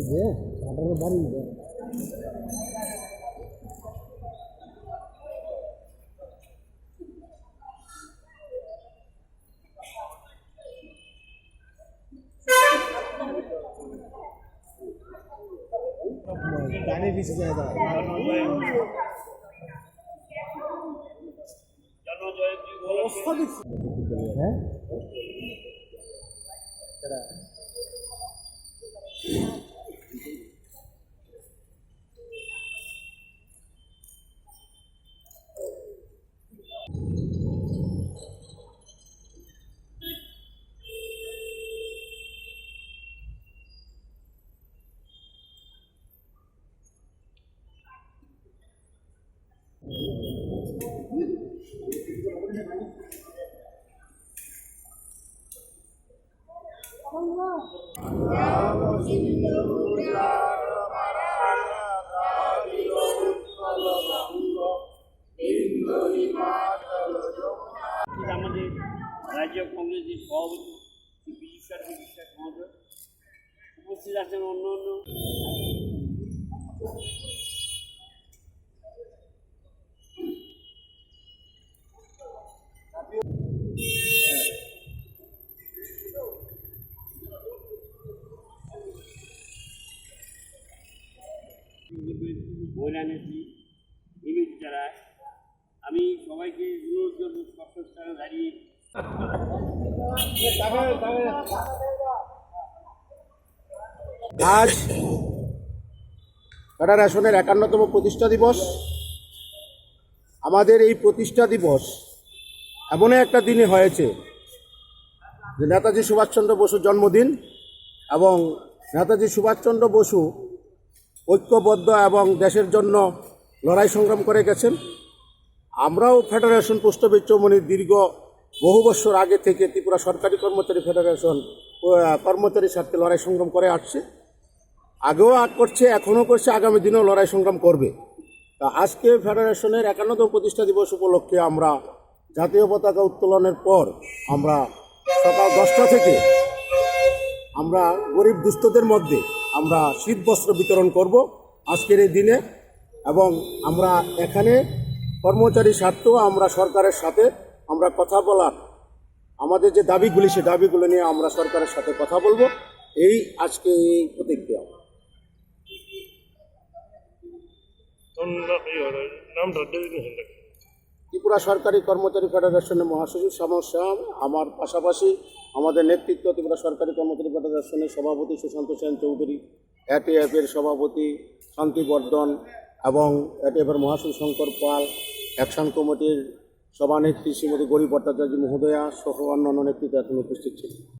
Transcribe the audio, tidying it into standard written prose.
যে আঠারো বাড়ি ডানে পিছিয়ে যায় অবস্থা দেখছি হ্যাঁ আমাদের রাজ্য কংগ্রেসের সভাপতি বিশ্বাস মহোদয় উপস্থিত আছেন অন্য অন্য মহিলা নেত্রী ইমেজ যারা আমি সবাইকে অনুরোধ করব স্থানে দাঁড়িয়ে আজ ফেডারেশনের ৫১তম প্রতিষ্ঠা দিবস। আমাদের এই প্রতিষ্ঠা দিবস এমন একটা দিনে হয়েছে যে নেতাজি সুভাষচন্দ্র বসুর জন্মদিন এবং নেতাজি সুভাষচন্দ্র বসু ঐক্যবদ্ধ এবং দেশের জন্য লড়াই সংগ্রাম করে গেছেন। আমরাও ফেডারেশন পোস্ট অফিস চৌমনির দীর্ঘ বহু বছর আগে থেকে ত্রিপুরা সরকারি কর্মচারী ফেডারেশন কর্মচারীর স্বার্থে লড়াই সংগ্রাম করে আসছে, আগেও করছে, এখনও করছে, আগামী দিনেও লড়াই সংগ্রাম করবে। তা আজকে ফেডারেশনের ৫১তম প্রতিষ্ঠা দিবস উপলক্ষে আমরা জাতীয় পতাকা উত্তোলনের পর আমরা সকাল ১০টা থেকে আমরা গরিব দুস্থদের মধ্যে আমরা শীতবস্ত্র বিতরণ করব আজকের এই দিনে। এবং আমরা এখানে কর্মচারী স্বার্থেও আমরা সরকারের সাথে আমরা কথা বলার আমাদের যে দাবিগুলি সে দাবিগুলো নিয়ে আমরা সরকারের সাথে কথা বলবো, এই আজকে এই প্রতিক্রিয়া। ত্রিপুরা সরকারি কর্মচারী ফেডারেশনের মহাসচিব শামস শাহ, আমার পাশাপাশি আমাদের নেতৃত্ব ত্রিপুরা সরকারি কর্মচারী ফেডারেশনের সভাপতি সুশান্ত সেন চৌধুরী, এটিএফের সভাপতি শান্তিবর্ধন এবং এটিএফের মহাসচিব শঙ্কর পাল, অ্যাকশন কমিটির সভানেত্রী শ্রীমতী গৌরী ভট্টাচার্য মহোদয়া সহ অন্যান্য নেতৃত্ব এখন উপস্থিত ছিলেন।